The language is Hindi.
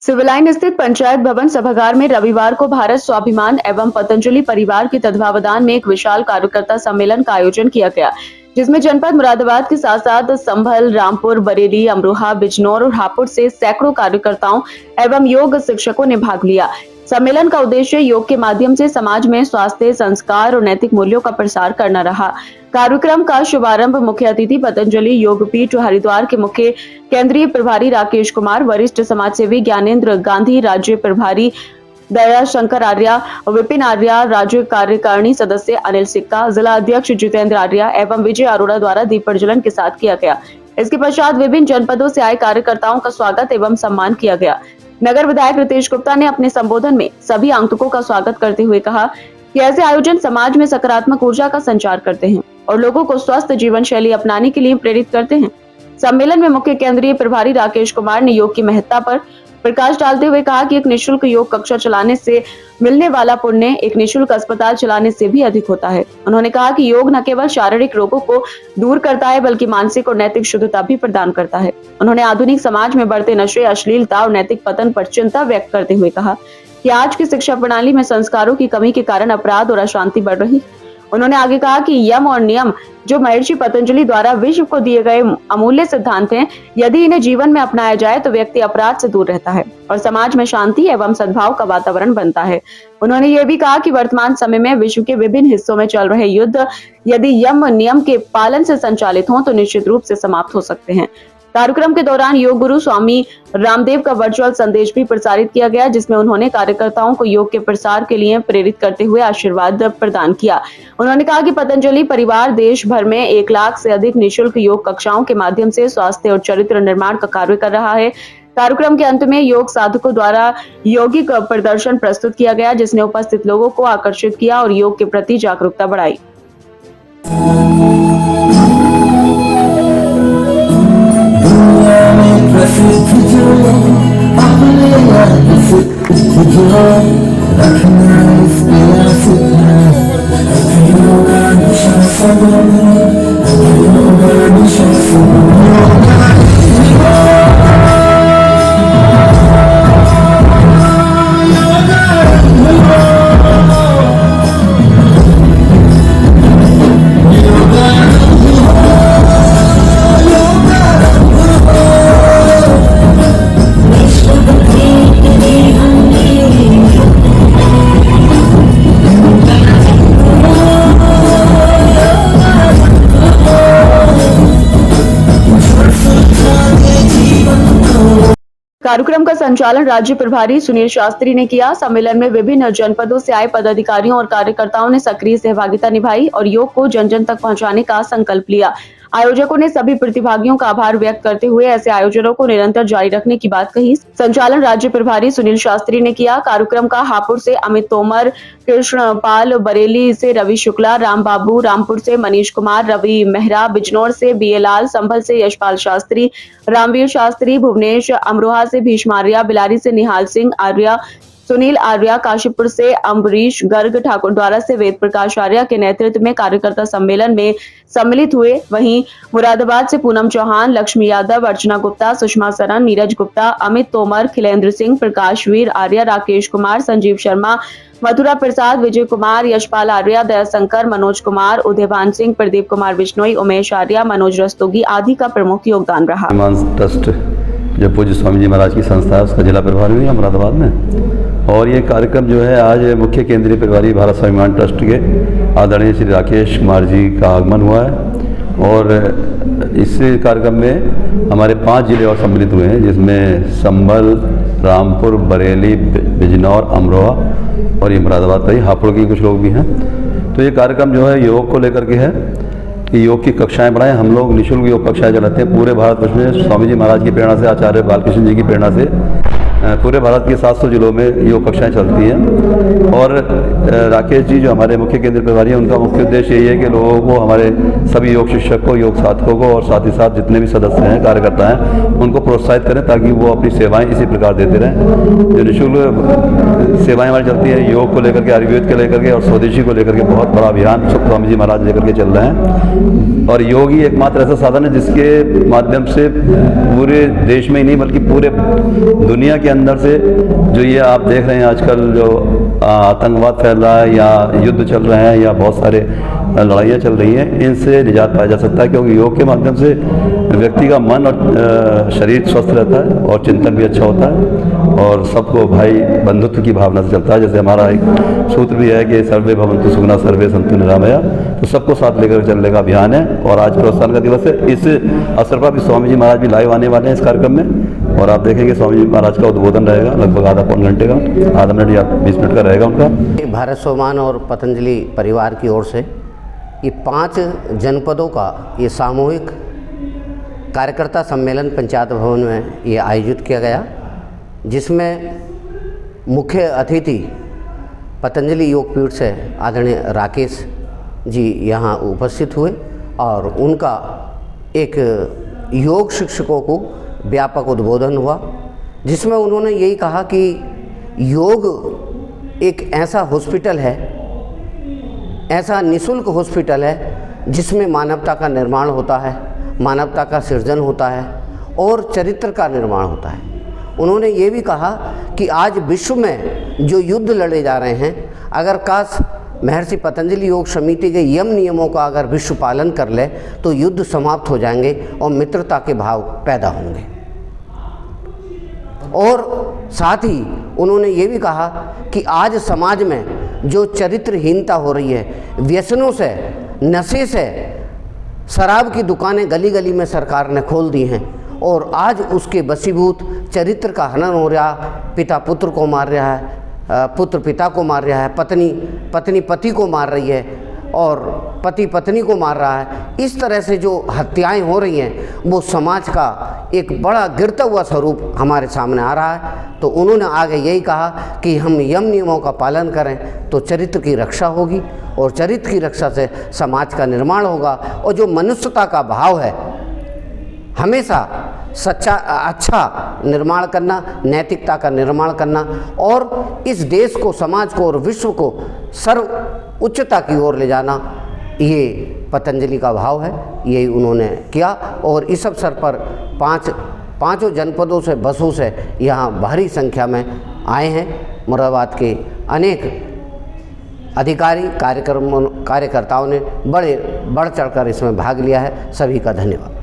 सिविल लाइन स्थित पंचायत भवन सभागार में रविवार को भारत स्वाभिमान एवं पतंजलि परिवार के तत्वावधान में एक विशाल कार्यकर्ता सम्मेलन का आयोजन किया गया, जिसमें जनपद मुरादाबाद के साथ साथ संभल, रामपुर, बरेली, अमरोहा, बिजनौर और हापुड़ से सैकड़ों कार्यकर्ताओं एवं योग शिक्षकों ने भाग लिया। सम्मेलन का उद्देश्य योग के माध्यम से समाज में स्वास्थ्य, संस्कार और नैतिक मूल्यों का प्रसार करना रहा। कार्यक्रम का शुभारंभ मुख्य अतिथि पतंजलि योगपीठ हरिद्वार के मुख्य केंद्रीय प्रभारी राकेश कुमार, वरिष्ठ समाजसेवी ज्ञानेंद्र गांधी, राज्य प्रभारी दया शंकर आर्या, विपिन आर्या, राज्य कार्यकारिणी सदस्य अनिल सिक्का, जिला अध्यक्ष जितेंद्र आर्या एवं विजय अरोड़ा द्वारा दीप प्रज्वलन के साथ किया गया। इसके पश्चात विभिन्न जनपदों से आए कार्यकर्ताओं का स्वागत एवं सम्मान किया गया। नगर विधायक रितेश गुप्ता ने अपने संबोधन में सभी आगंतुकों का स्वागत करते हुए कहा कि ऐसे आयोजन समाज में सकारात्मक ऊर्जा का संचार करते हैं और लोगों को स्वस्थ जीवन शैली अपनाने के लिए प्रेरित करते हैं। सम्मेलन में मुख्य केंद्रीय प्रभारी राकेश कुमार ने योग की महत्ता पर प्रकाश डालते हुए कहा कि एक निःशुल्क योग कक्षा चलाने से मिलने वाला पुण्य एक निःशुल्क अस्पताल चलाने से भी अधिक होता है। उन्होंने कहा कि योग न केवल शारीरिक रोगों को दूर करता है बल्कि मानसिक और नैतिक शुद्धता भी प्रदान करता है। उन्होंने आधुनिक समाज में बढ़ते नशे, अश्लीलता और नैतिक पतन पर चिंता व्यक्त करते हुए कहा कि आज की शिक्षा प्रणाली में संस्कारों की कमी के कारण अपराध और अशांति बढ़ रही है। उन्होंने आगे कहा कि यम और नियम जो महर्षि पतंजलि द्वारा विश्व को दिए गए अमूल्य सिद्धांत हैं, यदि इन्हें जीवन में अपनाया जाए तो व्यक्ति अपराध से दूर रहता है और समाज में शांति एवं सद्भाव का वातावरण बनता है। उन्होंने ये भी कहा कि वर्तमान समय में विश्व के विभिन्न हिस्सों में चल रहे युद्ध यदि यम नियम के पालन से संचालित हों तो निश्चित रूप से समाप्त हो सकते हैं। कार्यक्रम के दौरान योग गुरु स्वामी रामदेव का वर्चुअल संदेश भी प्रसारित किया गया, जिसमें उन्होंने कार्यकर्ताओं को योग के प्रसार के लिए प्रेरित करते हुए आशीर्वाद प्रदान किया। उन्होंने कहा कि पतंजलि परिवार देश भर में 1 लाख से अधिक निःशुल्क योग कक्षाओं के माध्यम से स्वास्थ्य और चरित्र निर्माण का कार्य कर रहा है। कार्यक्रम के अंत में योग साधकों द्वारा यौगिक प्रदर्शन प्रस्तुत किया गया, जिसने उपस्थित लोगों को आकर्षित किया और योग के प्रति जागरूकता बढ़ाई। कार्यक्रम का संचालन राज्य प्रभारी सुनील शास्त्री ने किया। सम्मेलन में विभिन्न जनपदों से आए पदाधिकारियों और कार्यकर्ताओं ने सक्रिय सहभागिता निभाई और योग को जन जन तक पहुंचाने का संकल्प लिया। आयोजकों ने सभी प्रतिभागियों का आभार व्यक्त करते हुए ऐसे आयोजनों को निरंतर जारी रखने की बात कही। संचालन राज्य प्रभारी सुनील शास्त्री ने किया। कार्यक्रम का हापुड़ से अमित तोमर, कृष्ण पाल, बरेली से रवि शुक्ला, राम बाबू, रामपुर से मनीष कुमार, रवि मेहरा, बिजनौर से बीए लाल, संभल से यशपाल शास्त्री, रामवीर शास्त्री, भुवनेश, अमरोहा से भीष्म आर्या, बिलारी से निहाल सिंह आर्या, सुनील आर्या, काशीपुर से अम्बरीश गर्ग, ठाकुर द्वारा से वेद प्रकाश आर्या के नेतृत्व में कार्यकर्ता सम्मेलन में सम्मिलित हुए। वहीं मुरादाबाद से पूनम चौहान, लक्ष्मी यादव, अर्चना गुप्ता, सुषमा सरन, नीरज गुप्ता, अमित तोमर, खिलेंद्र सिंह, प्रकाश वीर आर्या, राकेश कुमार, संजीव शर्मा, मथुरा प्रसाद, विजय कुमार, यशपाल आर्या, दयाशंकर, मनोज कुमार, उदयभान सिंह, प्रदीप कुमार बिश्नोई, उमेश आर्या, मनोज रस्तोगी आदि का प्रमुख योगदान रहा। ट्रस्ट जो पूज्य स्वामी जी महाराज की संस्था है उसका जिला प्रभारी हुई मुरादाबाद में, और ये कार्यक्रम जो है आज मुख्य केंद्रीय प्रभारी भारत स्वाभिमान ट्रस्ट के आदरणीय श्री राकेश कुमार जी का आगमन हुआ है और इस कार्यक्रम में हमारे 5 जिले और सम्मिलित हुए हैं, जिसमें संभल, रामपुर, बरेली, बिजनौर, अमरोहा और ये मुरादाबाद का ही हापुड़ के कुछ लोग भी हैं। तो ये कार्यक्रम जो है योग को लेकर के है कि योग की कक्षाएं बढ़ाएं। हम लोग निःशुल्क योग कक्षाएं चलाते हैं पूरे भारतवर्ष में। स्वामी जी महाराज की प्रेरणा से, आचार्य बालकृष्ण जी की प्रेरणा से पूरे भारत के 700 जिलों में योग कक्षाएं चलती हैं और राकेश जी जो हमारे मुख्य केंद्रीय प्रभारी हैं, उनका मुख्य उद्देश्य यही है कि लोगों को, हमारे सभी योग शिक्षक को, योग साधकों को और साथ ही साथ जितने भी सदस्य हैं, कार्यकर्ता हैं, उनको प्रोत्साहित करें ताकि वो अपनी सेवाएं इसी प्रकार देते रहें। जो निःशुल्क सेवाएं हमारी चलती हैं योग को लेकर के, आयुर्वेद को लेकर के और स्वदेशी को लेकर के, बहुत बड़ा अभियान स्वामी जी महाराज लेकर के चल रहे हैं। और योग ही एकमात्र ऐसा साधन है जिसके माध्यम से पूरे देश में ही नहीं बल्कि पूरे दुनिया के अंदर से जो ये आप देख रहे हैं आजकल जो आतंकवाद फैल रहा है या युद्ध चल रहे हैं या बहुत सारे लड़ाइयाँ चल रही हैं, इनसे निजात पाया जा सकता है, क्योंकि योग के माध्यम से व्यक्ति का मन और शरीर स्वस्थ रहता है और चिंतन भी अच्छा होता है और सबको भाई बंधुत्व की भावना से चलता है। जैसे हमारा एक सूत्र भी है कि सर्वे भवन्तु सुखिनः सर्वे सन्तु निरामया, तो सबको साथ लेकर चलने का अभियान है। और आज प्रोत्साहन का दिवस है। इस अवसर पर भी स्वामी जी महाराज भी लाइव आने वाले हैं इस कार्यक्रम में और आप देखेंगे स्वामी जी महाराज का उद्बोधन रहेगा लगभग आधा पौन घंटे का, आधा मिनट या 20 मिनट का रहेगा उनका। भारत स्वाभिमान और पतंजलि परिवार की ओर से ये 5 जनपदों का ये सामूहिक कार्यकर्ता सम्मेलन पंचायत भवन में ये आयोजित किया गया, जिसमें मुख्य अतिथि पतंजलि योग पीठ से आदरणीय राकेश जी यहाँ उपस्थित हुए और उनका एक योग शिक्षकों को व्यापक उद्बोधन हुआ, जिसमें उन्होंने यही कहा कि योग एक ऐसा हॉस्पिटल है, ऐसा निःशुल्क हॉस्पिटल है जिसमें मानवता का निर्माण होता है, मानवता का सृजन होता है और चरित्र का निर्माण होता है। उन्होंने ये भी कहा कि आज विश्व में जो युद्ध लड़े जा रहे हैं, अगर काश महर्षि पतंजलि योग समिति के यम नियमों का अगर विश्व पालन कर ले तो युद्ध समाप्त हो जाएंगे और मित्रता के भाव पैदा होंगे। और साथ ही उन्होंने ये भी कहा कि आज समाज में जो चरित्रहीनता हो रही है, व्यसनों से, नशे से, शराब की दुकानें गली गली में सरकार ने खोल दी हैं और आज उसके वशीभूत चरित्र का हनन हो रहा, पिता पुत्र को मार रहा है, पुत्र पिता को मार रहा है, पत्नी पति को मार रही है और पति पत्नी को मार रहा है। इस तरह से जो हत्याएं हो रही हैं वो समाज का एक बड़ा गिरता हुआ स्वरूप हमारे सामने आ रहा है। तो उन्होंने आगे यही कहा कि हम यम नियमों का पालन करें तो चरित्र की रक्षा होगी और चरित्र की रक्षा से समाज का निर्माण होगा और जो मनुष्यता का भाव है, हमेशा सच्चा अच्छा निर्माण करना, नैतिकता का निर्माण करना और इस देश को, समाज को और विश्व को सर्व उच्चता की ओर ले जाना, ये पतंजलि का भाव है। यही उन्होंने किया और इस अवसर पर पाँचों जनपदों से बसों से यहाँ भारी संख्या में आए हैं। मुरादाबाद के अनेक अधिकारी कार्यकर्ताओं ने बढ़ चढ़कर इसमें भाग लिया है। सभी का धन्यवाद।